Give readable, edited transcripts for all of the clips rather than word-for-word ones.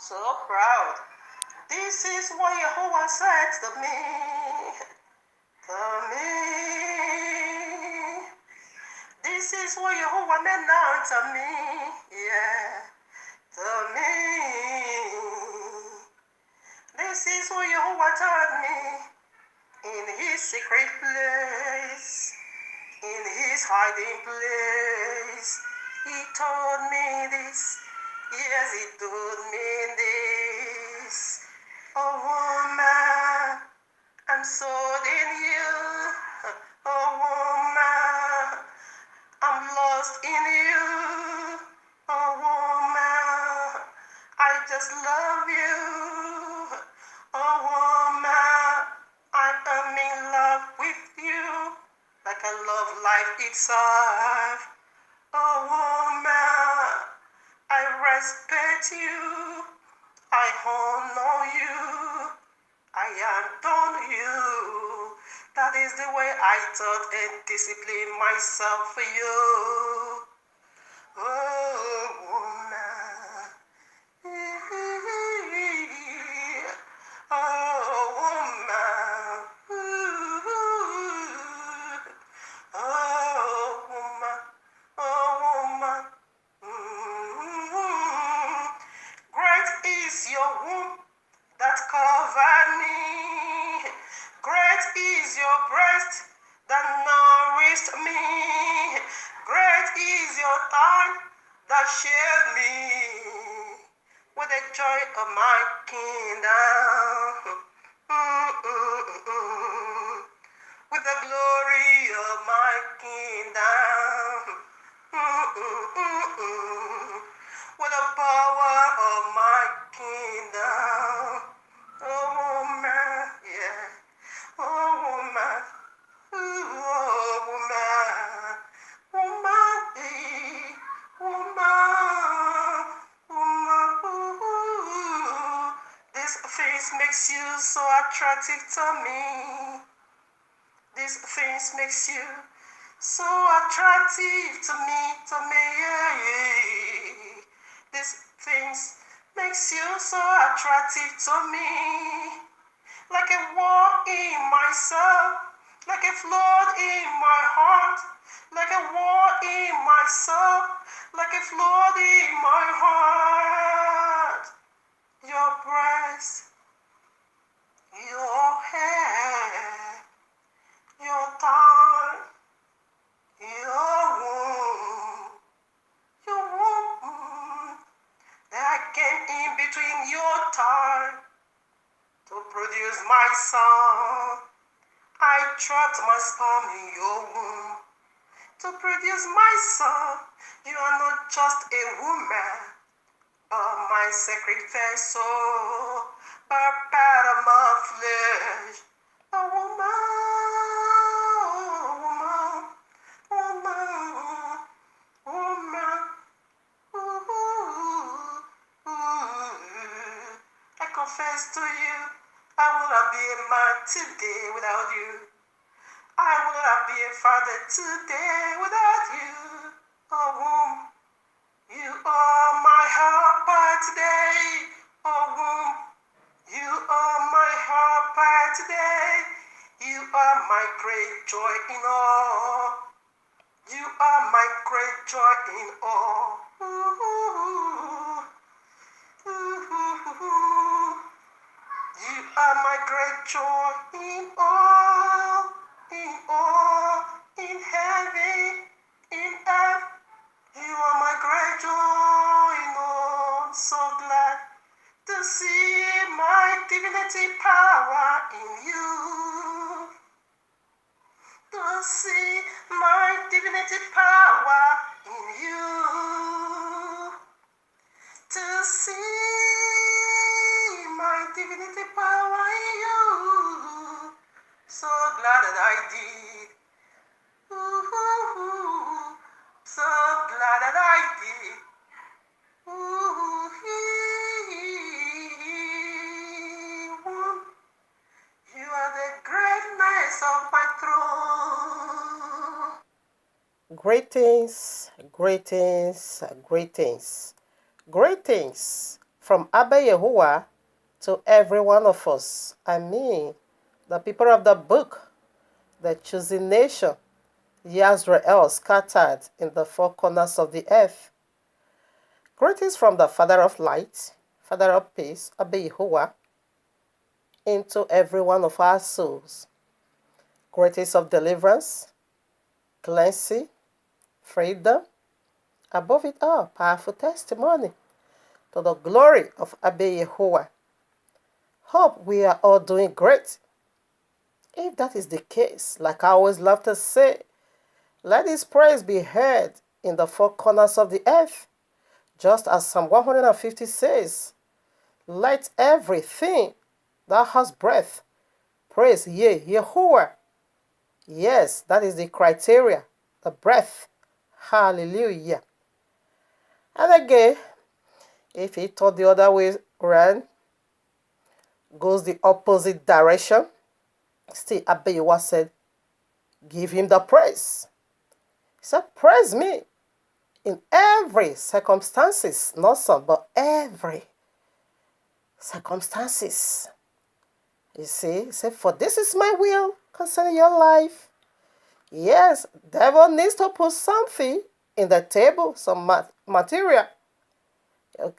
So proud. This is what Yahuwah said to me. To me. This is what Yahuwah meant now to me. Yeah. To me. This is what Yahuwah told me. In his secret place. In his hiding place. He told me this. Yes, he told me this. Oh woman, I'm sold in you. Oh woman, I'm lost in you. Oh woman, I just love you. Oh woman, I am in love with you. Like I love life itself. Oh woman, I respect you. I honor you. I adore you. That is the way I taught and discipline myself for you. Oh, woman. Oh, woman. Oh, woman. Oh, woman. Great is your womb that covered me. Great is your breast that nourished me. Great is your thigh that shared me with the joy of my kingdom. With the glory of my kingdom. With the power of my kingdom. Oh man, yeah. Oh woman, oh woman, woman, woman, woman. This face makes you so attractive to me. This face makes you so attractive to me, yeah. This face makes you so attractive to me. Like a war in myself, like a flood in my heart, like a war in myself, like a flood in my heart. Your breast, your hair, your tongue, your womb, that I came in between your tongue to produce my son. I trapped my sperm in your womb to produce my son. You are not just a woman, but my sacred vessel, but part of my flesh. A woman, woman, woman. I confess to you, I will not be a man today without you. I will not be a father today without you. Oh, womb, you are my helper today. Oh, womb, you are my helper today. You are my great joy in all. You are my great joy in all. You are my great joy in all, in heaven, in earth. You are my great joy in all. So glad to see my divinity power in you. To see my divinity power in you. To see my divinity power in you. So glad that I did. Ooh, so glad that I did. Ooh, you are the greatness of my throne. Greetings, greetings, greetings. Greetings from Abba Yahuwah to every one of us. I mean, the people of the book, the chosen nation, Yisrael scattered in the four corners of the earth. Greetings from the Father of Light, Father of Peace, Abba Yahuwah, into every one of our souls. Greatest of deliverance, cleansing, freedom, above it all, powerful testimony to the glory of Abba Yahuwah. Hope we are all doing great. If that is the case, like I always love to say, let His praise be heard in the four corners of the earth, just as Psalm 150 says, let everything that has breath praise ye, Yahuwah. Yes, that is the criteria, the breath. Hallelujah. And again, if he thought the other way around, goes the opposite direction, still Abba Yahuwah said, give him the praise. He said, praise me in every circumstances, not some, but every circumstances. You see, he said, for this is my will concerning your life. Yes, devil needs to put something in the table, some material.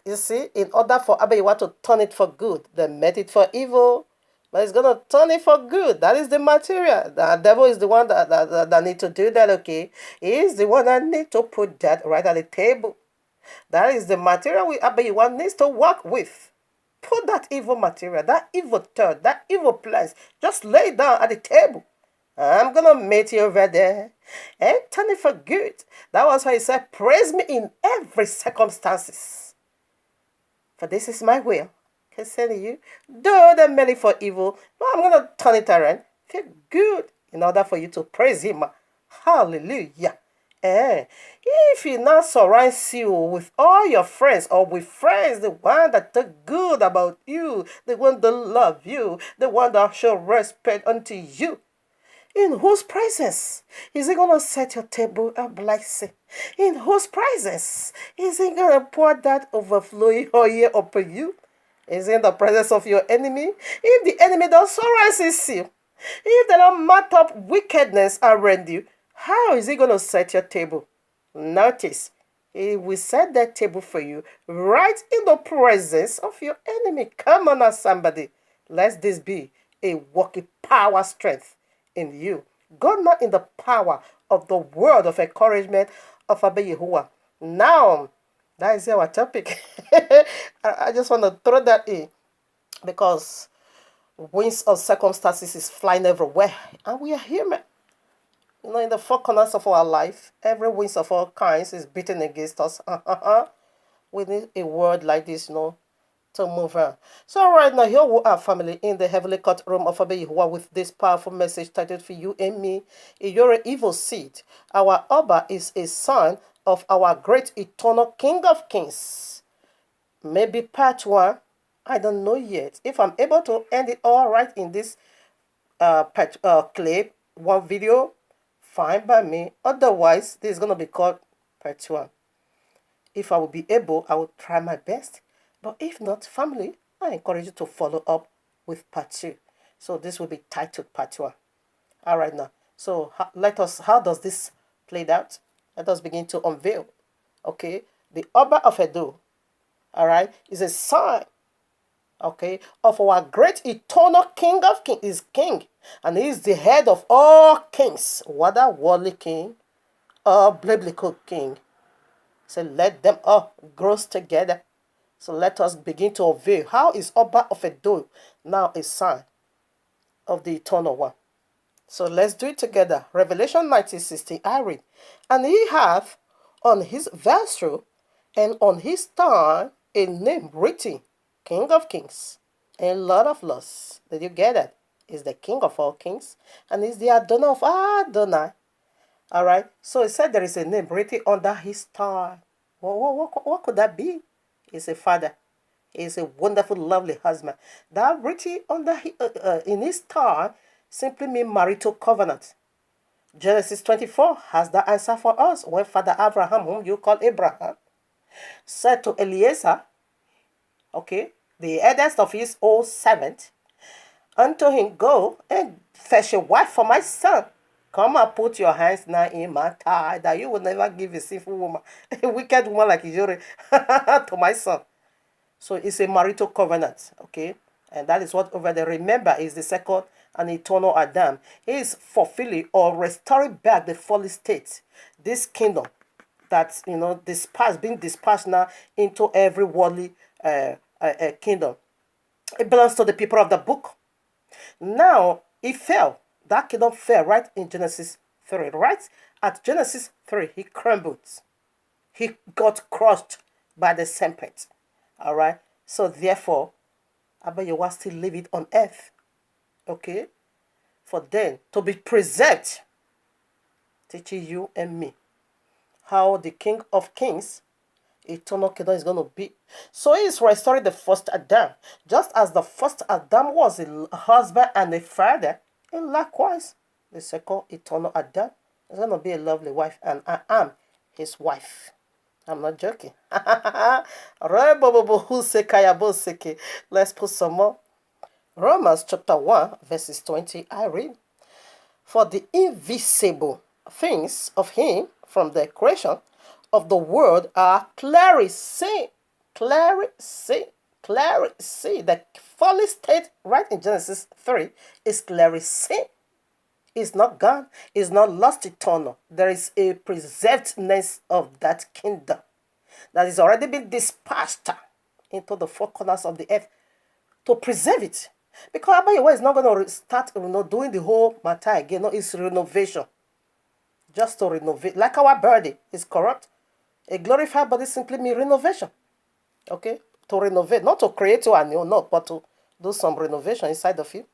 You see, in order for Abba Yahuwah to turn it for good, they meant it for evil, but he's going to turn it for good. That is the material. The devil is the one that need to do that, okay? He is the one that need to put that right at the table. That is the material Abba Yahuwah needs to work with. Put that evil material, that evil thought, that evil plans, just lay it down at the table. I'm going to meet you over there and turn it for good. That was why he said, praise me in every circumstances. For this is my will concerning you. Though they meant it for evil, but I'm going to turn it around for good in order for you to praise him. Hallelujah. If he now surrounds you with all your friends, or with friends, the one that talk good about you, the one that love you, the one that show respect unto you, in whose presence is he going to set your table a blessing? In whose presence is he going to pour that overflowing oil upon you? Is it in the presence of your enemy? If the enemy does surround you, if there are mount up wickedness around you, how is he going to set your table? Notice, he will set that table for you right in the presence of your enemy. Come on now, somebody. Let this be a working power strength in you. God, not in the power of the word of encouragement of Abba Yahuwah. Now, that is our topic. I just want to throw that in because winds of circumstances is flying everywhere, and we are human. You know, in the four corners of our life, every winds of all kinds is beating against us. We need a word like this, to move on. So right now, here we are, family, in the heavenly courtroom of Abba Yahuwah with this powerful message titled for you and me. You're an evil seed. Our Oba is a son of our great eternal King of Kings. Maybe part one. I don't know yet. If I'm able to end it all right in this clip, one video, fine by me. Otherwise, this is going to be called part one. If I will be able, I will try my best. But if not, family, I encourage you to follow up with part two. So this will be titled part one. All right now. So how does this play out? Let us begin to unveil. Okay. The Oba of Edo, all right, is a sign, okay, of our great eternal King of Kings. Is king. And he is the head of all kings, whether worldly king or biblical king. So let them all grow together. So let us begin to unveil how is Oba of Edo now a sign of the eternal one. So let's do it together. Revelation 19:16, I read, and he hath on his vesture and on his thigh a name written, King of Kings and Lord of Lords. Did you get it? He's the King of all kings and he's the Adonai of Adonai. All right. So it said there is a name written under his thigh. What could that be? He's a father. He's a wonderful, lovely husband. That written under in his thigh simply means marital covenant. Genesis 24 has the answer for us when Father Abraham, whom you call Abraham, said to Eliezer, okay, the eldest of his old servant, unto him, go and fetch a wife for my son. Come and put your hands now in my thigh, that you will never give a sinful woman, a wicked woman like IYORE, to my son. So it's a marital covenant, okay? And that is what over there, remember, is the second and eternal Adam. He is fulfilling or restoring back the fallen state, this kingdom that's, dispersed, being dispersed now into every worldly kingdom. It belongs to the people of the book. Now, it fell. That kingdom fell right in Genesis 3. Right at Genesis 3, he crumbled. He got crushed by the serpent. All right. So, therefore, YAHUAH'S still live it on earth. Okay. For then to be preserved, teaching you and me how the King of Kings, eternal kingdom, is going to be. So he is restoring the first Adam. Just as the first Adam was a husband and a father, and likewise, the second eternal Adam is going to be a lovely wife, and I am his wife. I'm not joking. Let's put some more. Romans chapter 1, verses 20, I read, for the invisible things of him from the creation of the world are clearly seen. Clearly seen. Clearly seen. The fallen state right in Genesis 3 is clearly seen. It's not gone. It's not lost eternal. There is a preservedness of that kingdom that is already been dispersed into the four corners of the earth to preserve it. Because YAHUAH is not going to start doing the whole matter again. No, it's renovation. Just to renovate. Like our body is corrupt. A glorified body simply means renovation. Okay? To renovate. Not to create a new, no, but to do some renovation inside of you.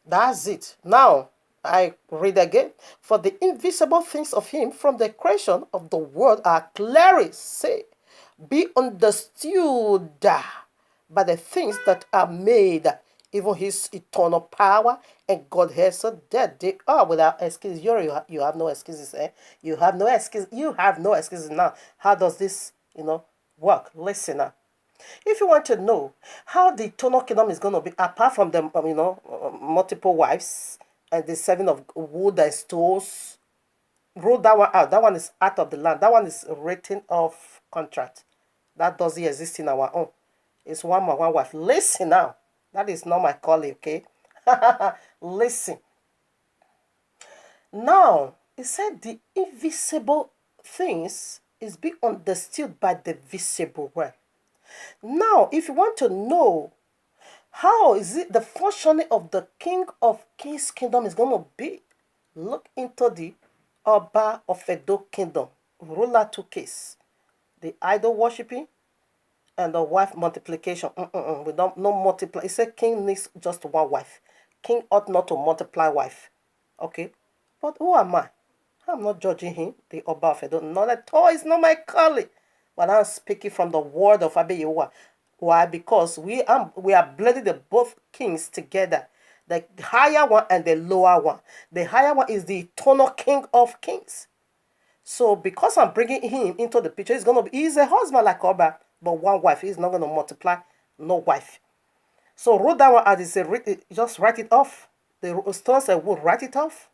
That's it. Now, I read again. For the invisible things of him from the creation of the world are clearly seen, be understood by the things that are made, even his eternal power and Godhead, so that they are without excuse. You have no excuses, eh? You have no excuse. You have no excuses now. How does this, work? Listen now. If you want to know how the eternal kingdom is going to be, apart from the, multiple wives and the serving of wood and stones, rule that one out. That one is out of the land. That one is written off contract. That doesn't exist in our own. It's one man, one wife. Listen now. That is not my calling, okay? Listen. Now, it said the invisible things is being understood by the visible one. Now, if you want to know how is it the functioning of the King of Kings kingdom is going to be, look into the OBA of Edo kingdom, ruler 2 case, the idol worshipping and the wife multiplication. We don't multiply. It said king needs just one wife. King ought not to multiply wife. Okay? But who am I? I'm not judging him, the Oba of Edo. Not at all. It's not my calling. But I'm speaking from the word of YAHUAH. Why? Because we are blending the both kings together. The higher one and the lower one. The higher one is the eternal King of Kings. So because I'm bringing him into the picture, he's a husband like Oba, but one wife. He's not going to multiply, no wife. So wrote that one as just write it off. The stones and wood, write it off.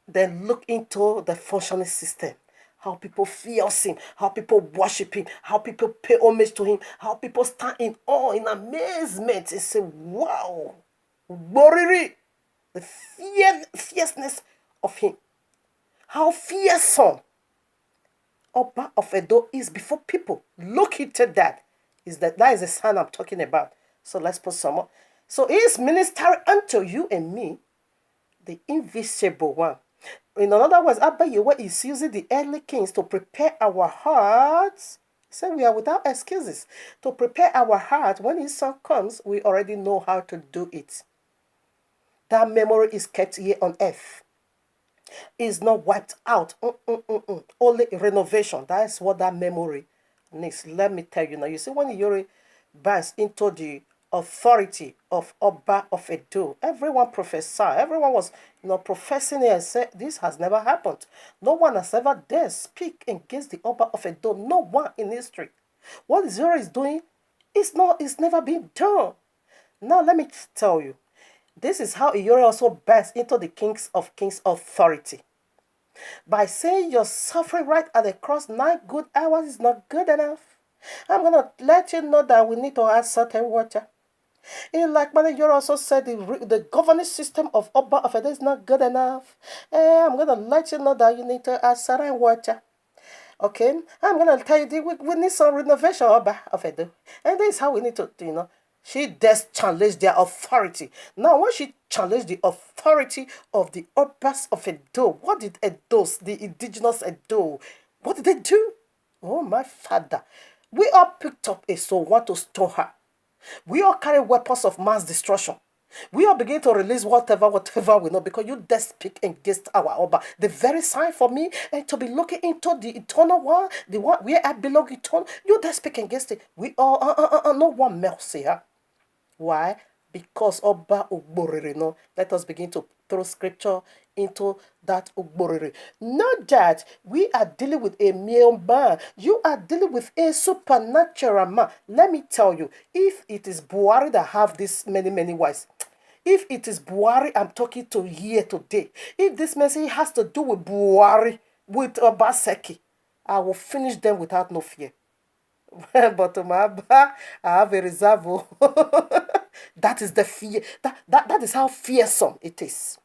Then look into the functioning system. How people fear him, how people worship him, how people pay homage to him, how people stand in awe, in amazement, and say, wow, Boriri, the fierceness of him. How fearsome Oba of Edo is before people. Look into that. That is the sign I'm talking about. So let's put some more. So he is ministering unto you and me, the invisible one. In other words, YAHUAH is using the early kings to prepare our hearts. So we are without excuses. To prepare our hearts, when his son comes, we already know how to do it. That memory is kept here on earth. It's not wiped out. Only renovation. That's what that memory needs. Let me tell you now. You see, when YAHUAH burns into the authority of Oba of Edo, everyone prophesied. Everyone was, professing it and said, this has never happened. No one has ever dared speak against the Oba of Edo. No one in history. What YAHUAH is doing It's never been done. Now let me tell you. This is how IYORE also bursts into the Kings of Kings authority. By saying you're suffering right at the cross 9 good hours is not good enough. I'm going to let you know that we need to add certain water. In like manner, you also said the governing system of OBA of Edo is not good enough. I'm going to let you know that you need to add certain water. Okay, I'm going to tell you we need some renovation OBA of Edo. And this is how we need to, She does challenge their authority. Now, when she challenged the authority of the OBAs of Edo, what did Edos, the indigenous Edo, what did they do? Oh, my father. We all picked up a soul, want to stone her. We all carry weapons of mass destruction. We all begin to release whatever we know because you dare speak against our Oba. The very sign for me and to be looking into the eternal one, the one where I belong eternal, you dare speak against it. We all, no one mercy here. Why? Because Oba Ugboriri, no. Let us begin to throw scripture into that Ugboriri. Not that we are dealing with a mere man. You are dealing with a supernatural man. Let me tell you, if it is Buhari that have this many wives, if it is Buhari I'm talking to here today, if this message has to do with Buhari, with Obaseki, I will finish them without no fear. But to my I have a reserve. That is the fear. That is how fearsome it is.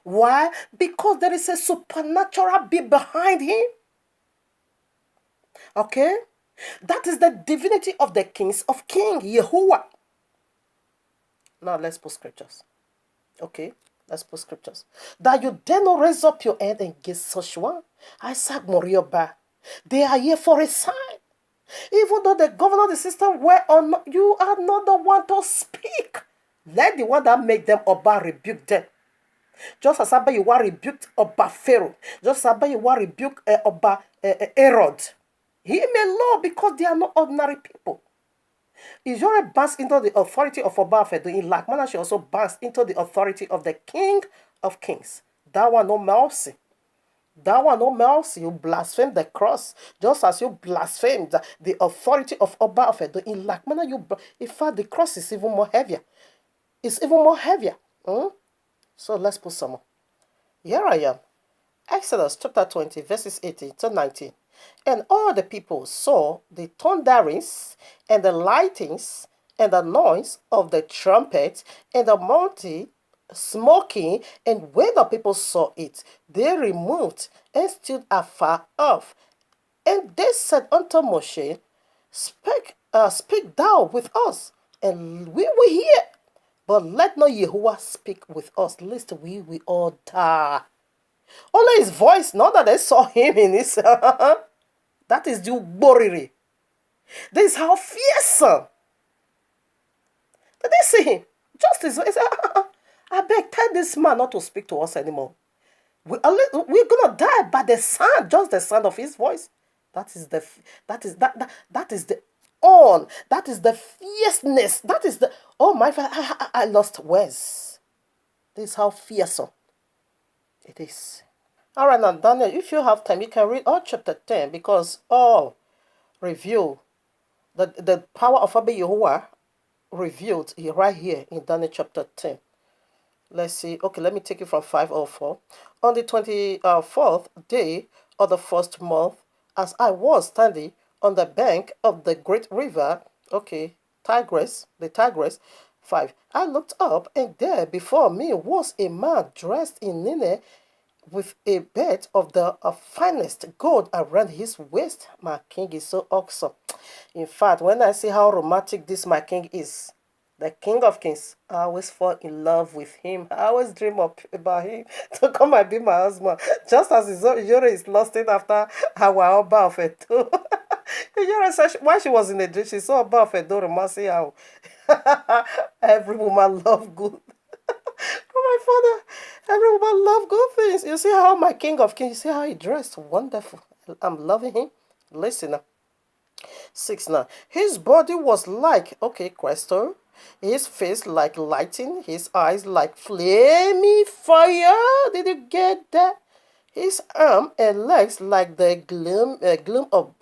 Why? Because there is a supernatural being behind him. Okay? That is the divinity of the kings of King Yahuwah. Now let's put scriptures. Okay? Let's put scriptures. That you dare not raise up your head against such one. Isaac Morioba. They are here for a sign. Even though the governor of the system were on, you are not the one to speak. Let the one that made them Oba rebuke them. Just as Abayiwa rebuked Oba Pharaoh. Just as Abayiwa rebuked Oba Herod. He may law because they are not ordinary people. IYORE bans into the authority of Oba Fedo. In like manner, she also bans into the authority of the King of Kings. That one no mercy. That one no mercy. You blaspheme the cross, just as you blasphemed the authority of Oba of Edo. In like manner, in fact, the cross is even more heavier. It's even more heavier. So let's put some more. Here I am. Exodus chapter 20, verses 18 to 19. And all the people saw the thunderings and the lightnings and the noise of the trumpet and the mountain smoking, and when the people saw it, they removed and stood afar off. And they said unto Moshe, Speak thou with us, and we will hear. But let not Yahuwah speak with us, lest we will all die. Only his voice, not that they saw him in his... That is the Ugboriri. This is how fearsome. Did they see him? Just his voice. I beg, tell this man not to speak to us anymore. We're gonna die by the sound, just the sound of his voice. That is the on. That is the fierceness. That is the my father. I lost words. This is how fearsome it is. All right, now Daniel, if you have time, you can read all chapter 10 because all reveal the power of Abba Yahuwah revealed right here in Daniel chapter 10. Let's see. Okay, let me take it from 504. On the 24th day of the first month, as I was standing on the bank of the great river, the Tigris, 5, I looked up, and there before me was a man dressed in linen with a belt of the finest gold around his waist. My king is so awesome. In fact, when I see how romantic this my king is, the King of Kings, I always fall in love with him. I always dream about him to come and be my husband. Just as IYORE is lusting after our Oba of Edo. IYORE said while she was in the dream, she saw Oba of Edo romancing how every woman love good. Oh, my father, every woman love good things. You see how my King of Kings, you see how he dressed? Wonderful. I'm loving him. Listen now. 6 now. His body was like, crystal. His face like lightning, his eyes like flaming fire. Did you get that? His arm and legs like the gloom of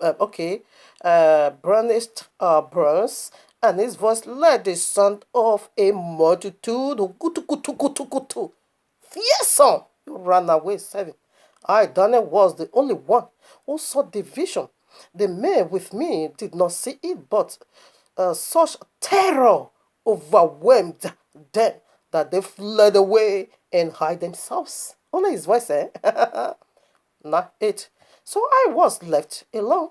brownish bronze, and his voice like the sound of a multitude. Kutu, kutu, kutu, kutu. Fearsome! You ran away, 7. Daniel was the only one who saw the vision. The men with me did not see it, but such terror overwhelmed them that they fled away and hid themselves. Only his voice, eh? Not it. So I was left alone,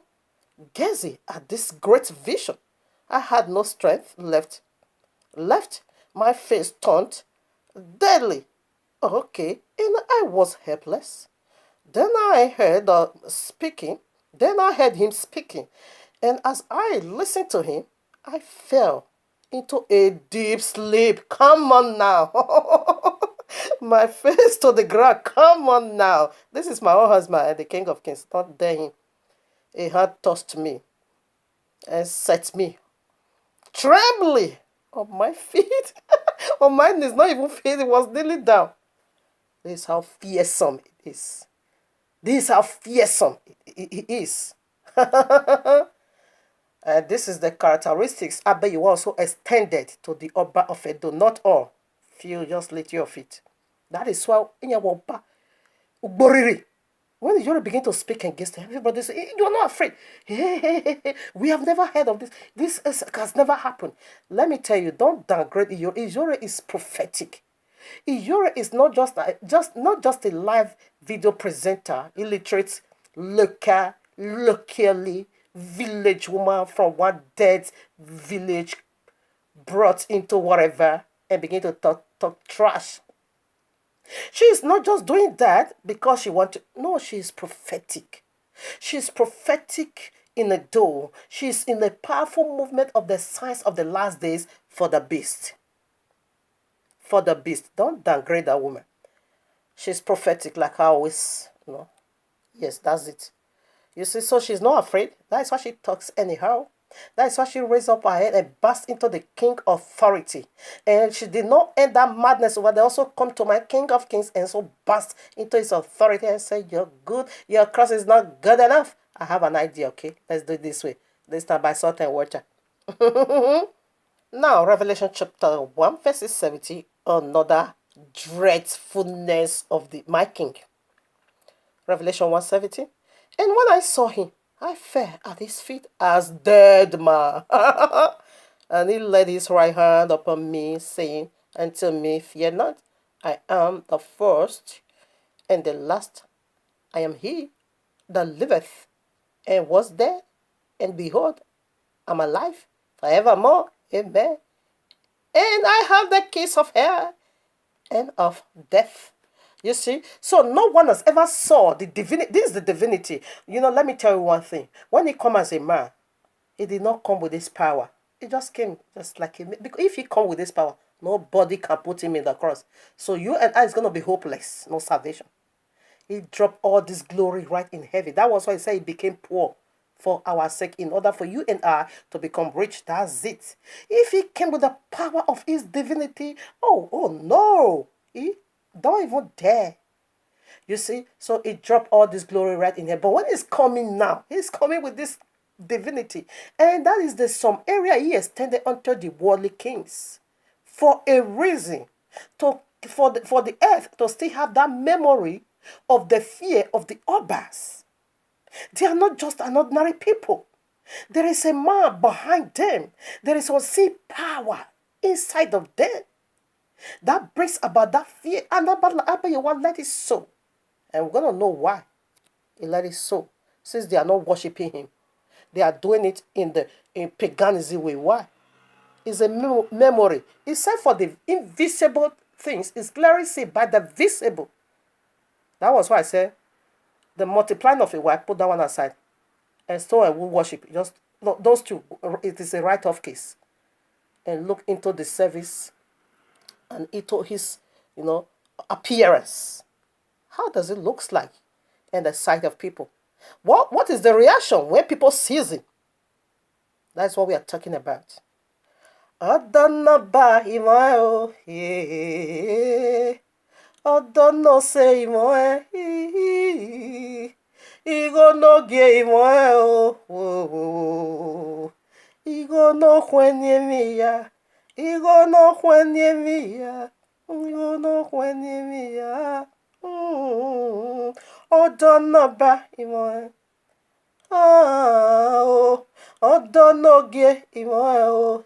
gazing at this great vision. I had no strength left. My face turned deadly. Okay, and I was helpless. Then I heard speaking. Then I heard him speaking, and as I listened to him, I fell into a deep sleep. Come on now. My face to the ground. Come on now. This is my own husband, the King of Kings. Not dare him. A hand touched me and set me trembling on my feet. On my knees, not even feet, it was nearly down. This is how fearsome it is. This is how fearsome it is. And this is the characteristics Abe also extended to the Oba of Edo. Not all. Few just little of it. That is why in your Oba, Uboriri. When the Yoruba begin to speak against them, everybody say, hey, you're not afraid. Hey, we have never heard of this. Has never happened. Let me tell you, don't downgrade Iyore. Iyore is prophetic. Iyore is not just a live video presenter, illiterate, locally village woman from one dead village brought into whatever and begin to talk trash. She is not just doing that because she wants to. No, she is prophetic. She is prophetic in a door. She is in the powerful movement of the signs of the last days for the beast. For the beast. Don't downgrade that woman. She's prophetic like I always, Yes, that's it. You see, so she's not afraid. That's why she talks anyhow. That's why she raised up her head and burst into the king authority. And she did not end that madness, but they also come to my king of kings and so burst into his authority and say, you're good. Your cross is not good enough. I have an idea, okay? Let's do it this way. This time by salt and water. Now, Revelation chapter 1, verses 70, another dreadfulness of my king. Revelation 1:70. And when I saw him, I fell at his feet as dead man. And he laid his right hand upon me, saying unto me, fear not, I am the first and the last. I am he that liveth and was dead, and behold, I'm alive forevermore. Amen. And I have the keys of hell and of death. You see, so no one has ever saw the divinity. This is the divinity. Let me tell you one thing. When he come as a man, he did not come with this power. He just came just like him. Because if he come with this power, nobody can put him in the cross. So you and I is going to be hopeless. No salvation. He dropped all this glory right in heaven. That was why he said he became poor for our sake, in order for you and I to become rich. That's it. If he came with the power of his divinity, oh no. He don't even dare. You see, so he dropped all this glory right in here. But when he's coming now, he's coming with this divinity. And that is some area he extended unto the worldly kings. For a reason. For the earth to still have that memory of the fear of the OBAs. They are not just an ordinary people. There is a man behind them. There is unseen power inside of them that brings about that fear. And Abba, you want let it so. And we're going to know why he let it so. Since they are not worshiping him. They are doing it in paganism way. Why? It's a memory. He said for the invisible things is clearly seen by the visible. That was why I said the multiplying of a wife, put that one aside. And so I will worship. Just those two. It is a write-off case. And look into the service and into his, appearance. How does it look like in the sight of people? What is the reaction when people see him? That's what we are talking about. Odono say imoe. Igo no ge imoe o. Igo no kwenye miya. Igo no kwenye miya. Igo no kwenye miya. Odono ba imoe. Odono ge imoe o.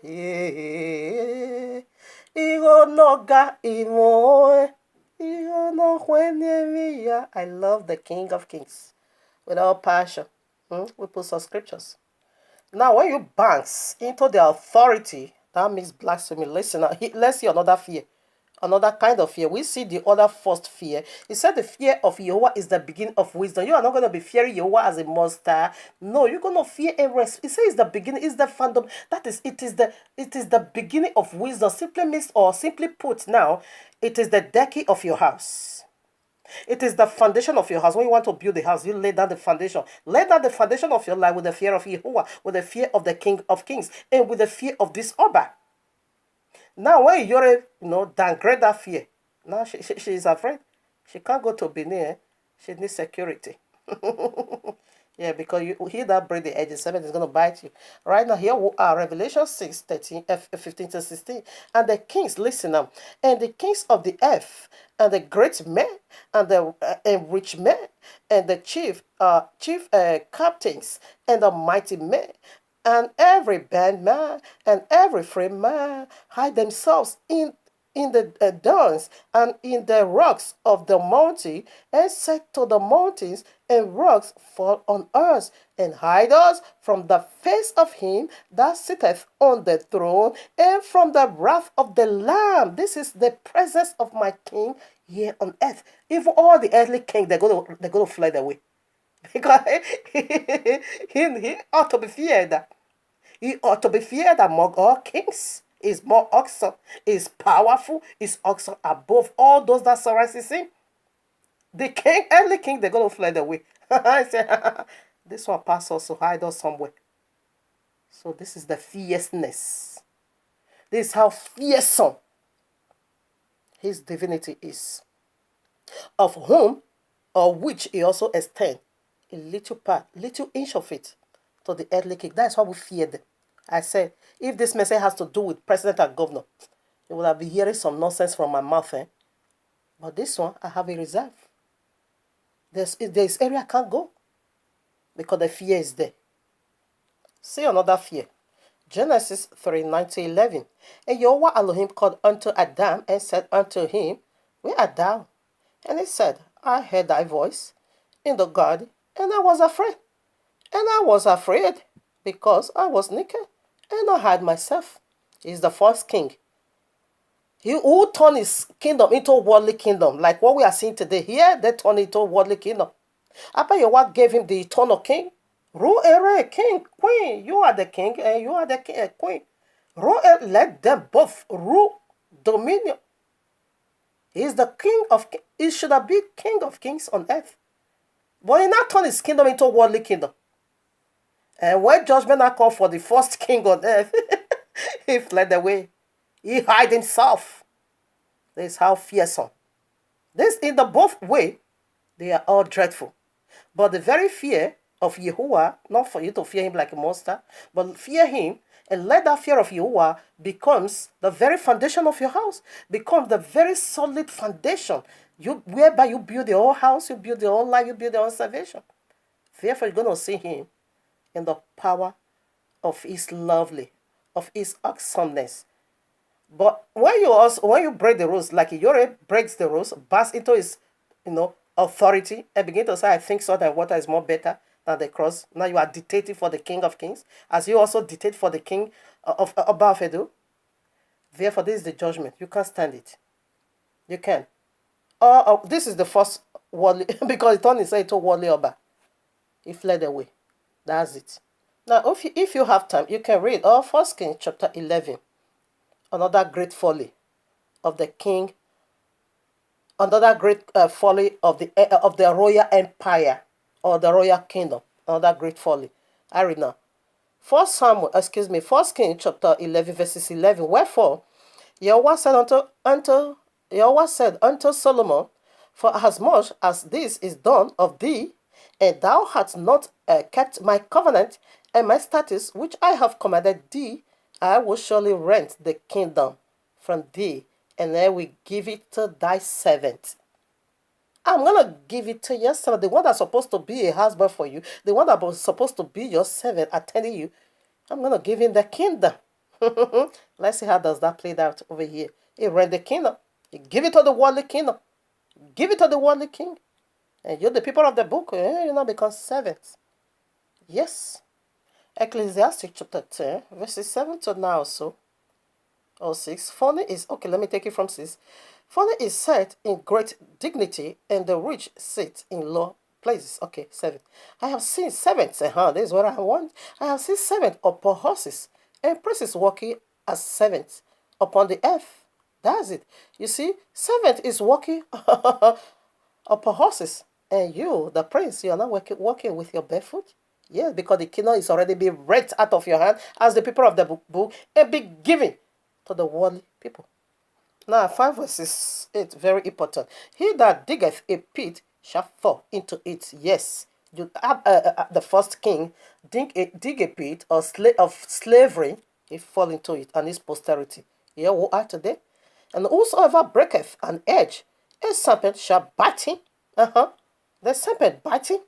Igo no ga imoe. Igo no kwenye miya. I love the King of Kings with all passion. We put some scriptures. Now, when you bounce into the authority, that means blasphemy. Listen, let's see another fear. Another kind of fear. We see the other first fear. He said the fear of Yahweh is the beginning of wisdom. You are not going to be fearing Yahweh as a monster. No, you're going to fear a rest. He says it's the beginning, it's the fandom. That is, it is the beginning of wisdom. Simply means, or simply put now, it is the decking of your house. It is the foundation of your house. When you want to build a house, you lay down the foundation. Lay down the foundation of your life with the fear of Yahuwah, with the fear of the King of Kings, and with the fear of this OBA. Now, when you're, downgrade that fear, now she is afraid. She can't go to Benin. She needs security. Yeah, because he that break the edges, 7 is going to bite you. Right now, here we are, Revelation 6, 15 to 16. And the kings, listen up, and the kings of the earth, and the great men, and the rich men, and the chief captains, and the mighty men, and every bandman, and every free man, hide themselves in the dawns and in the rocks of the mountain, and said to the mountains and rocks, fall on us, and hide us from the face of him that sitteth on the throne, and from the wrath of the Lamb. This is the presence of my King here on earth. Even all the earthly kings, they're gonna fly away. Because he ought to be feared. He ought to be feared among all kings. Is more awesome, is powerful, is awesome above all those that surround him. The king, earthly king, they're going to fly away. I said, this one pass us to hide us somewhere. So this is the fierceness. This is how fearsome his divinity is. Of whom, or which he also extend a little part, little inch of it to the earthly king. That's why we fear them. I said, if this message has to do with president and governor, you will have been hearing some nonsense from my mouth. But this one, I have a reserve. There's area I can't go because the fear is there. See another fear. Genesis 3, 9 to 11. And Yahweh Elohim called unto Adam and said unto him, where art thou? And he said, I heard thy voice in the garden, and I was afraid. And I was afraid because I was naked, and I hid myself. He's the first king. He who turned his kingdom into a worldly kingdom, like what we are seeing today. Here, they turned it into a worldly kingdom. After Yahweh gave him the eternal king, rule and reign, king, queen. You are the king, and you are the king, queen. Rule and let them both rule dominion. He is the king of kings. He should have been king of kings on earth. But he now turned his kingdom into a worldly kingdom. And when judgment now called for the first king on earth, he fled away. He hid himself. This is how fearsome. This in the both way, they are all dreadful. But the very fear of Yahuwah, not for you to fear him like a monster, but fear him and let that fear of Yahuwah becomes the very foundation of your house, becomes the very solid foundation whereby you build your own house, you build your own life, you build your own salvation. Therefore, you're going to see him in the power of his lovely, of his awesomeness. But when you break the rules, like IYORE breaks the rules, bursts into his, authority, and begin to say, I think salt and water is more better than the cross. Now you are dictating for the King of Kings, as you also dictate for the King of OBA Fedu. Therefore, this is the judgment. You can't stand it. You can. This is the first worldly, because he turned himself into worldly OBA. He fled away. That's it. Now, if you have time, you can read 1 Kings chapter 11. Another great folly of the king. Another great folly of the royal empire or the royal kingdom. Another great folly. I read now. 1 Kings chapter 11 verses 11. Wherefore Yahweh said unto Yahweh said unto Solomon, for as much as this is done of thee, and thou hast not kept my covenant and my statutes which I have commanded thee, I will surely rent the kingdom from thee, and I will give it to thy servant. I'm gonna give it to your servant, the one that's supposed to be a husband for you, the one that was supposed to be your servant attending you. I'm gonna give him the kingdom. Let's see how does that play out over here. He rent the kingdom. He give it to the worldly kingdom. Give it to the worldly king. And you're the people of the book. You now become servants. Yes. Ecclesiastic chapter 10, verses 7 to 9 also. Or 6. Funny is, okay, let me take it from 6. Funny is set in great dignity, and the rich sit in low places. Okay, 7. I have seen servants, this is what I want. I have seen servants upon horses, and princes walking as servants upon the earth. That's it. You see, servant is walking upon horses, and you, the prince, you are not walking with your barefoot. Yes, because the kingdom is already being rent out of your hand as the people of the book and be given to the worldly people. Now, 5 verses 8, very important. He that diggeth a pit shall fall into it. Yes, you have the first king dig a pit of slavery, he fall into it, and his posterity. Here we are today. And whosoever breaketh an edge, a serpent shall bite him. The serpent bite him.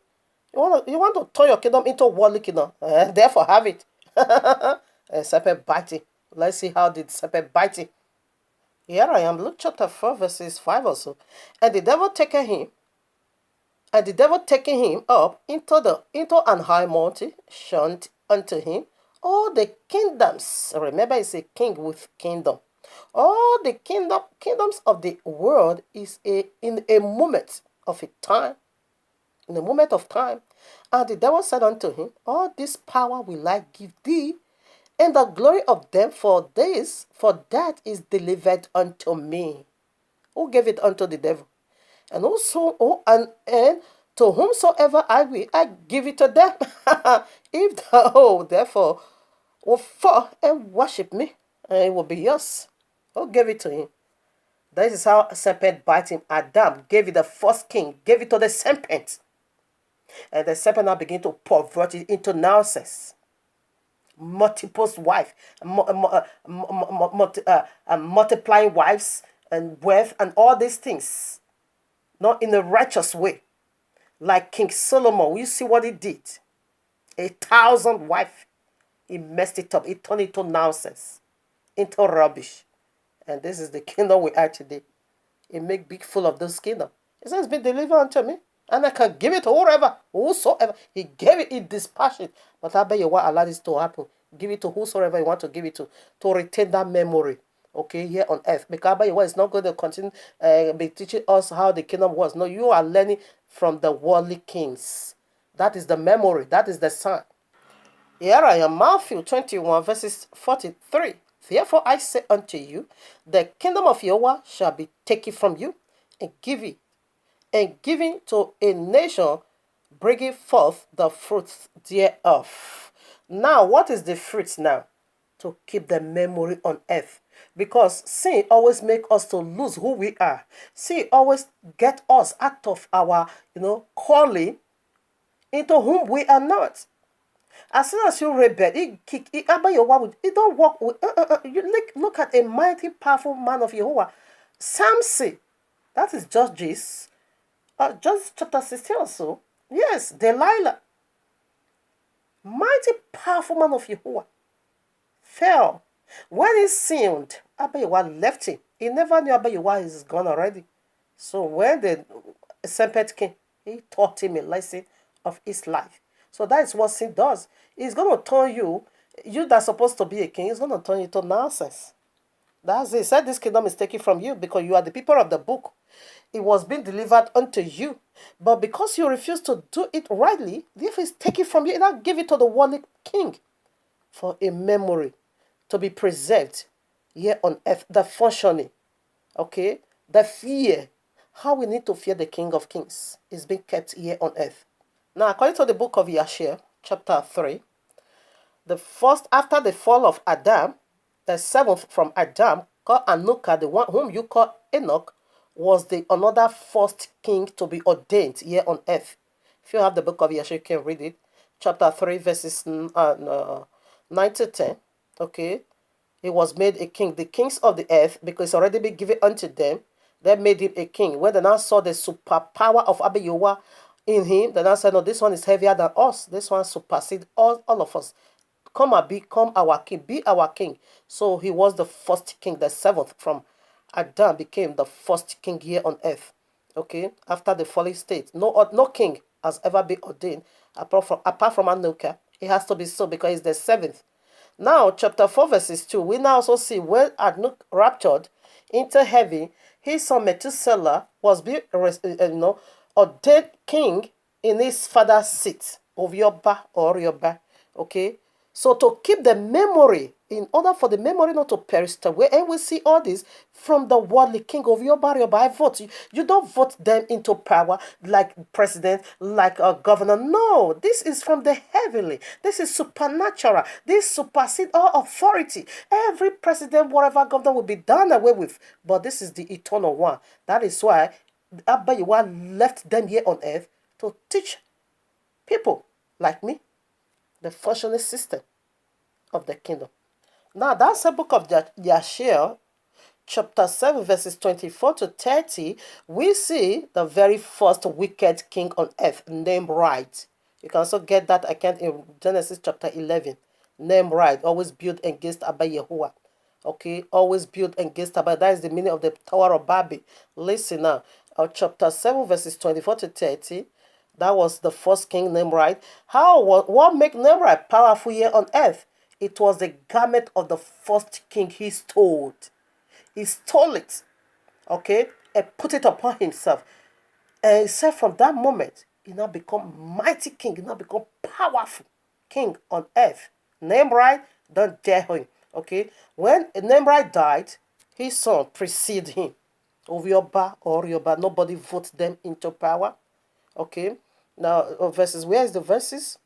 You want to turn your kingdom into a worldly kingdom. Therefore have it. A serpent bite him. Let's see how did serpent bite him. Here I am, Luke chapter 4, verses 5 also. And the devil taking him up into an high mountain, showed unto him all the kingdoms. Remember, it's a king with kingdom. All the kingdoms of the world is in a moment of a time. In a moment of time. And the devil said unto him, all this power will I give thee, and the glory of them, for that is delivered unto me. Who gave it unto the devil? And to whomsoever I will, I give it to them. If thou therefore will fall and worship me, it will be yours. Who gave it to him? This is how serpent bite him. Adam gave it, the first king gave it to the serpent. And the serpent now began to pervert it into nonsense. Multiple wife, multiplying wives and wealth and all these things, not in a righteous way, like King Solomon. You see what he did? 1,000 wives. He messed it up. He turned it into nonsense, into rubbish. And this is the kingdom we are today. He make big fool of this kingdom. He says, it's been delivered unto me, and I can give it to whosoever. He gave it in dispassion. But I bet you what allowed this to happen. Give it to whosoever you want to give it to retain that memory, okay, here on earth. Because I bet you what, it's not going to continue be teaching us how the kingdom was. No, you are learning from the worldly kings. That is the memory. That is the sign. Here I am, Matthew 21, verses 43. Therefore I say unto you, the kingdom of Yahweh shall be taken from you and given to a nation bringing forth the fruits thereof. Now, what is the fruit now? To keep the memory on earth. Because sin always make us to lose who we are. Sin always get us out of our, calling into whom we are not. As soon as you rebel, it don't work with. You look at a mighty, powerful man of Jehovah, Samson. That is Judges, Judges chapter 16 or so. Yes, Delilah, mighty, powerful man of Jehovah, fell when he sinned. Abayewa left him. He never knew Abayewa is gone already. So when the serpent came, he taught him a lesson of his life. So that is what sin does. It's going to turn you that's supposed to be a king, it's going to turn you to nonsense. That's it. He said this kingdom is taken from you because you are the people of the book. It was being delivered unto you. But because you refuse to do it rightly, therefore it's taken from you. And I'll give it to the worldly king for a memory to be preserved here on earth. The functioning, okay? The fear. How we need to fear the King of Kings is being kept here on earth. Now, according to the book of YASHER, chapter 3, the first, after the fall of Adam, the seventh from Adam called Anuka, the one whom you call Enoch, was the another first king to be ordained here on earth. If you have the book of Yasher, you can read it. Chapter 3, verses 9 to 10. Okay. He was made a king. The kings of the earth, because it's already been given unto them, they made him a king. When they now saw the superpower of Abiyua in him, they now said, no, this one is heavier than us. This one supersedes all of us. Come and become our king. Be our king. So he was the first king, the seventh from Adam became the first king here on earth. Okay, after the fallen state, no king has ever been ordained apart from Anuka. It has to be so because it's the seventh. Now, chapter 4, verses 2, we now also see when Adnuk raptured into heaven, his son Methuselah was being ordained king in his father's seat of Yoba or Yoba. Okay, so to keep the memory, in order for the memory not to perish away, and we see all this from the worldly king of Yoba. I vote. You don't vote them into power like president, like a governor. No, this is from the heavenly. This is supernatural. This supersedes all authority. Every president, whatever governor will be done away with. But this is the eternal one. That is why Abba Yahweh left them here on earth to teach people like me the functioning system of the kingdom. Now, that's the book of YASHER, chapter 7, verses 24 to 30. We see the very first wicked king on earth, Nimrod. You can also get that account in Genesis chapter 11. Nimrod, always built against Abba Yahuwah. Okay, always built against Abba. That is the meaning of the Tower of Babel. Listen now, chapter 7, verses 24 to 30. That was the first king, Nimrod. What made Nimrod powerful here on earth? It was the garment of the first king he stole. He stole it, okay, and put it upon himself. And he said from that moment, he now become mighty king. He now become powerful king on earth. Nimrod, don't dare him, okay. When Nimrod died, his son preceded him. Ovioba or Yoba, nobody voted them into power. Okay, now verses. Where is the verses?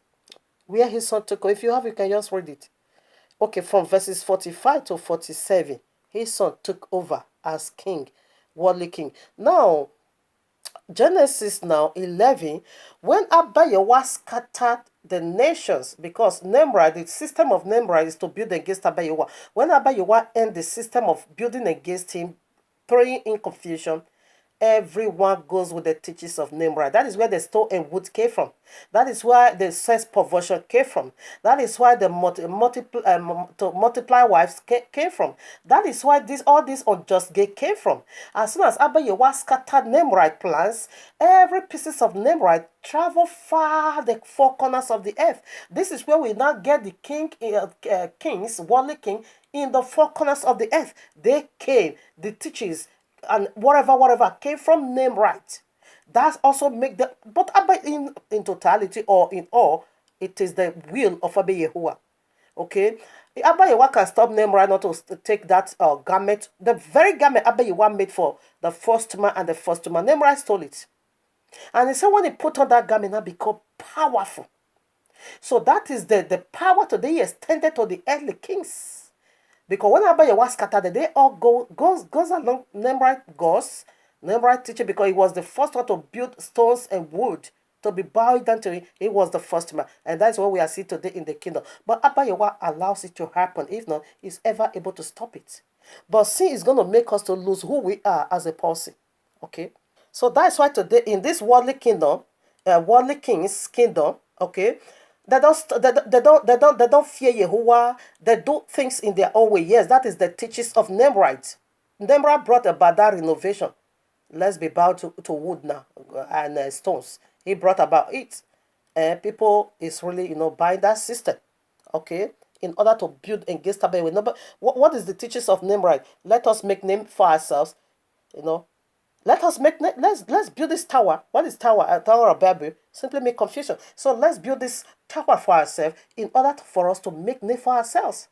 Where his son took? If you have, you can just read it. Okay, from verses 45 to 47, his son took over as king, worldly king. Now, Genesis now 11, when Abba Yahweh scattered the nations, because Nimrod, the system of Nimrod is to build against Abba Yahweh. When Abba Yahweh ended the system of building against him, throwing in confusion, everyone goes with the teachings of Nimrod. That is where the stone and wood came from. That is where the sex perversion came from. That is why the multiply wives came from. That is why all this unjust gain came from. As soon as Abba Yahweh scattered Nimrod plans, every pieces of Nimrod travel far the four corners of the earth. This is where we now get the kings, worldly king, in the four corners of the earth. They came, the teachings, and whatever came from Nimrod. That also make the, but in totality or in all, it is the will of Abba Yahuwah. Okay, Abba Yahuwah can stop Nimrod not to take that garment, the very garment Abba Yahuwah made for the first man and the first woman. Nimrod stole it, and he said when he put on that garment, that become powerful. So that is the power today extended to the earthly kings. Because when Abba Yahweh scattered, they all goes along Nimrod teaching, because he was the first one to build stones and wood to be bowed down to him. He was the first man. And that's what we are seeing today in the kingdom. But Abba Yahweh allows it to happen. If not, he's ever able to stop it. But sin is going to make us to lose who we are as a person. Okay? So that's why today in this worldly kingdom, worldly king's kingdom, okay, they don't fear Yahuwah. They do things in their own way. Yes, that is the teachings of Nimrod. Nimrod brought about that renovation. Let's be bound to wood now and stones. He brought about it. And people is really, buying that system. Okay? In order to build against Abba. What is the teachings of Nimrod? Let us make name for ourselves. Let's build this tower. What is tower? A tower of Babel simply make confusion. So let's build this tower for ourselves in order for us to make name for ourselves.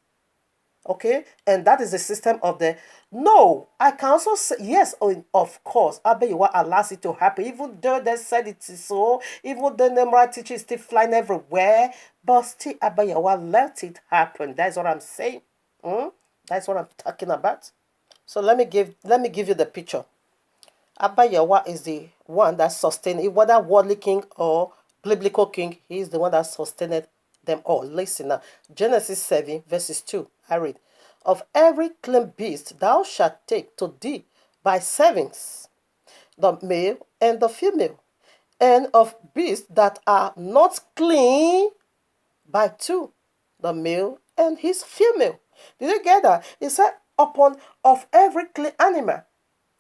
Okay, and that is the system of the. No, I can also say yes. Of course, Abba Yahweh allows it to happen. Even though they said it is so, even though Nimrod teaching is still flying everywhere, but still Abba Yahweh let it happen. That's what I'm saying. That's what I'm talking about. So let me give you the picture. Abba Yahweh is the one that sustained it, whether worldly king or biblical king. He is the one that sustained them all. Listen now. Genesis 7 verses 2. I read, of every clean beast thou shalt take to thee by sevens, the male and the female, and of beasts that are not clean by two, the male and his female. Did you get that? It said upon of every clean animal.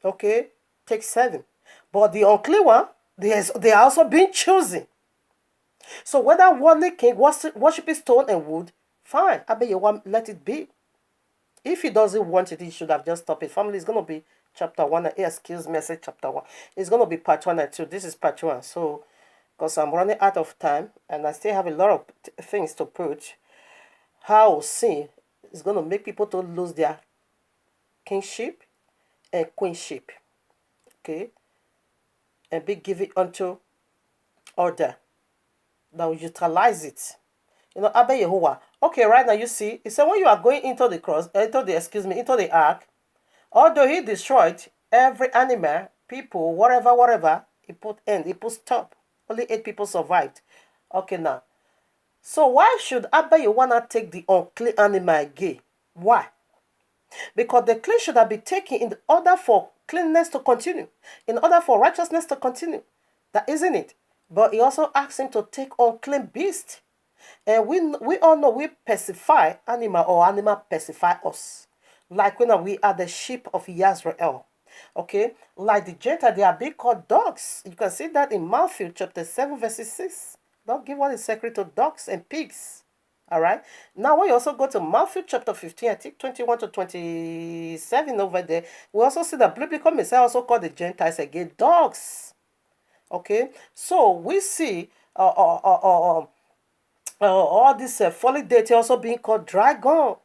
Okay, take 7. But the unclean one, they are also being chosen. So whether worldly king worshiping stone and wood, fine. I bet you want let it be. If he doesn't want it, he should have just stopped it. Family is gonna be chapter 1. Excuse me, I said chapter 1. It's gonna be part 1 and 2. This is part 1. So because I'm running out of time and I still have a lot of things to put, how sin is gonna make people to lose their kingship and queenship. Okay, and be given unto order that will utilize it. Abba Yahuwah. Okay, right now you see, it said when you are going into the into the ark, although he destroyed every animal, people, whatever, he put end, he put stop. Only 8 people survived. Okay, now. So why should Abba Yahuwah not take the unclean animal again? Why? Because the clean should have been taken in order for cleanness to continue, in order for righteousness to continue. That isn't it. But he also asked him to take unclean beast. And we all know we pacify animal or animal pacify us. Like when we are the sheep of Yasrael. Okay? Like the Gentile, they are being called dogs. You can see that in Matthew chapter 7 verses 6. Don't give what is sacred to dogs and pigs. All right. Now, when you also go to Matthew chapter 15, I think 21 to 27 over there, we also see that biblical Messiah also called the Gentiles again dogs. Okay. So we see all this folly deity also being called dragon,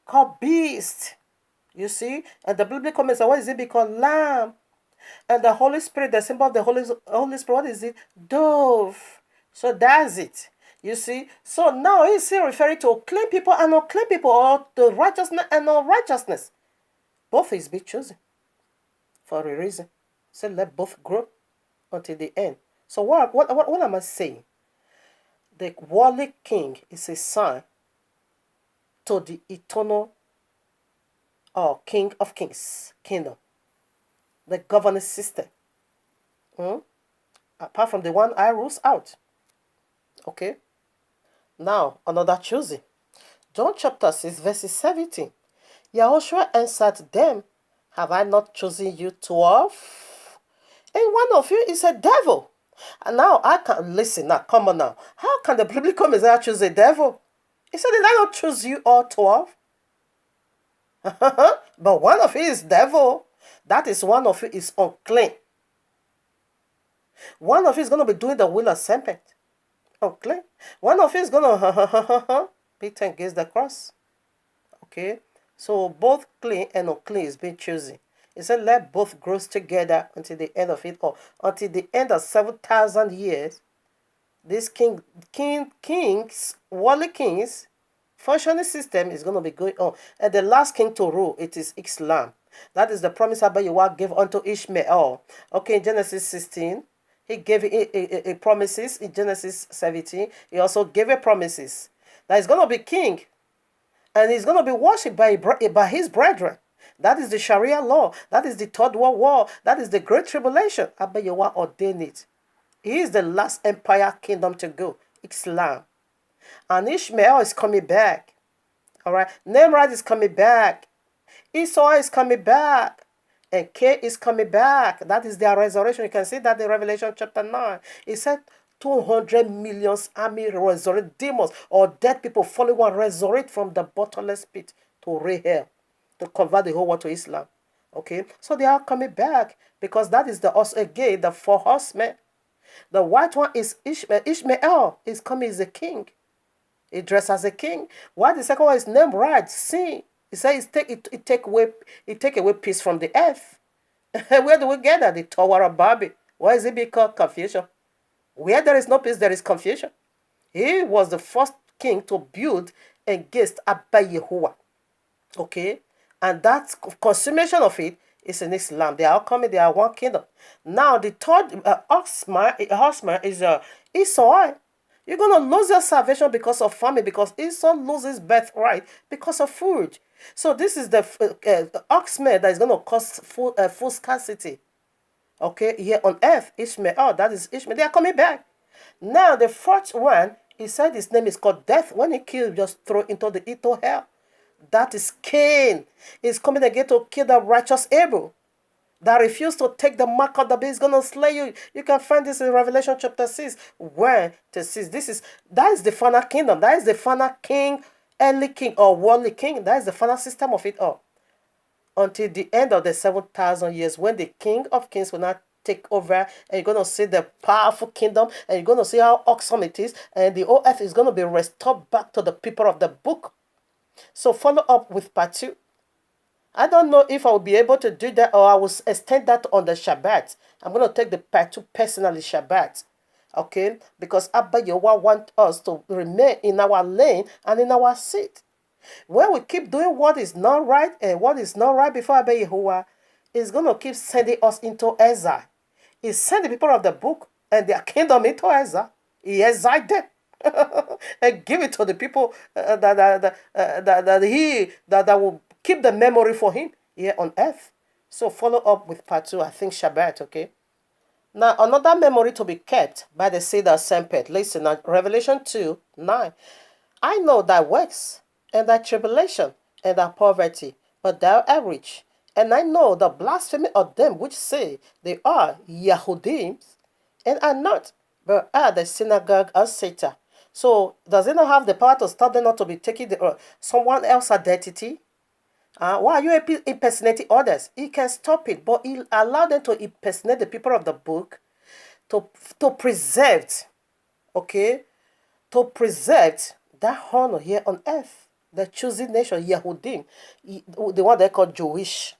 called beast. You see, and the biblical Messiah, what is it being called? Lamb. And the Holy Spirit, the symbol of the Holy Spirit, what is it? Dove. So that's it. You see, so now he's still referring to clean people and unclean people, or the righteousness and unrighteousness. Both is be chosen for a reason. So let both grow until the end. So what am I saying? The worldly king is a sign to the eternal King of Kings kingdom, the governance system. Apart from the one I rules out. Okay. Now, another choosing. John chapter 6, verses 17. Yahushua answered them, have I not chosen you 12? And one of you is a devil. And now I can listen. Now, come on now. How can the biblical Messiah choose a devil? He said, did I not choose you all 12? But one of you is devil. That is one of you is unclean. One of you is going to be doing the will of serpent. Unclean. One of you is going to beat against the cross. Okay. So both clean and unclean is being chosen. It said, let both grow together until the end of it, or until the end of 7,000 years. This kings, worldly kings, functioning system is going to be going on. And the last king to rule, it is Islam. That is the promise Abba Yahweh gave unto Ishmael. Okay, in Genesis 16, he gave a promises. In Genesis 17, he also gave a promises that he's going to be king. And he's going to be worshipped by his brethren. That is the Sharia law. That is the Third World War. That is the Great Tribulation. Abba Yahweh ordained it. He is the last empire kingdom to go. Islam. And Ishmael is coming back. All right. Nimrod is coming back. Esau is coming back. And Cain is coming back. That is their resurrection. You can see that in Revelation chapter 9. It said 200 million army resurrect demons or dead people falling one resurrect from the bottomless pit to hell to convert the whole world to Islam. Okay, so they are coming back because that is again the 4 horsemen. The white one is Ishmael. Ishmael is coming as a king. He dressed as a king. While the second one is Nimrod, sin. He says it take away peace from the earth. Where do we get that? The Tower of Babel. Why is it because confusion? Where there is no peace, there is confusion. He was the first king to build against Abba Yahuwah. Okay? And that consummation of it is in Islam. They are all coming, they are one kingdom. Now, the third horseman is ESAU. You're going to lose your salvation because of famine, because Esau loses birthright because of food. So this is the oxman that is going to cause full scarcity. Okay, here on earth, Ishmael, oh, that is Ishmael. They are coming back. Now, the fourth one, he said his name is called death. When he killed, just throw into the eternal hell. That is Cain. He's coming again to kill the righteous Abel that refused to take the mark of the beast. He's going to slay you. You can find this in Revelation chapter 6. Where to see that is the final kingdom. That is the final king, earthly king or worldly king. That is the final system of it all. Until the end of the 7,000 years, when the King of Kings will not take over, and you're going to see the powerful kingdom, and you're going to see how awesome it is, and the whole earth is going to be restored back to the people of the book. So follow up with part 2. I don't know if I will be able to do that, or I will extend that on the Shabbat. I'm going to take the part 2 personally Shabbat. Okay? Because Abba Yahuwah wants us to remain in our lane and in our seat. When we keep doing what is not right and what is not right before Abba Yahuwah, is going to keep sending us into exile. He sent the people of the book and their kingdom into exile. He exiled them and give it to the people that will keep the memory for him here on earth. So follow up with part 2, I think Shabbat, okay? Now, another memory to be kept by the seed of Sempet. Listen, Revelation 2:9. I know thy works, and thy tribulation, and thy poverty, but thou art rich. And I know the blasphemy of them which say they are Yahudims, and are not, but are the synagogue of Satan. So, does it not have the power to stop them not to be taking someone else's identity? Why are you impersonating others? He can stop it, but he allow them to impersonate the people of the book to preserve, okay, to preserve that honor here on earth. The chosen nation, Yahudim, the one they call Jewish.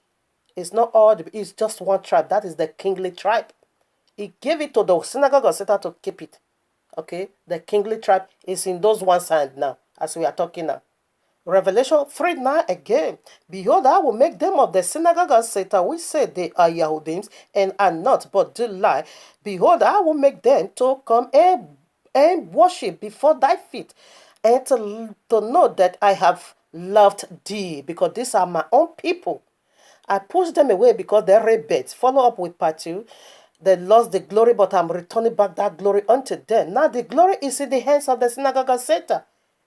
It's not all, it's just one tribe. That is the kingly tribe. He gave it to the synagogue of Satan to keep it. Okay, the kingly tribe is in those one side now, as we are talking now. Revelation 3:9 again. Behold, I will make them of the synagogue of Satan, which say they are Yahudims and are not, but do lie. Behold, I will make them to come and worship before thy feet, and to know that I have loved thee, because these are my own people. I pushed them away because they rebelled. Follow up with part 2. They lost the glory, but I'm returning back that glory unto them. Now the glory is in the hands of the synagogue of Satan.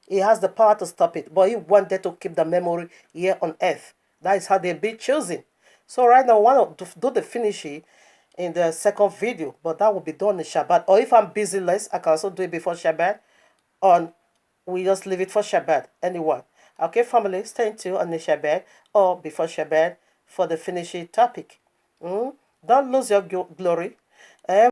He has the power to stop it, but he wanted to keep the memory here on earth. That is how they be chosen. So right now, I want to do the finishing in the second video, but that will be done in Shabbat. Or if I'm busy less, I can also do it before Shabbat. Or we just leave it for Shabbat. Anyone. Okay, family, stay tuned on the Shabbat or before Shabbat for the finishing topic. Don't lose your glory.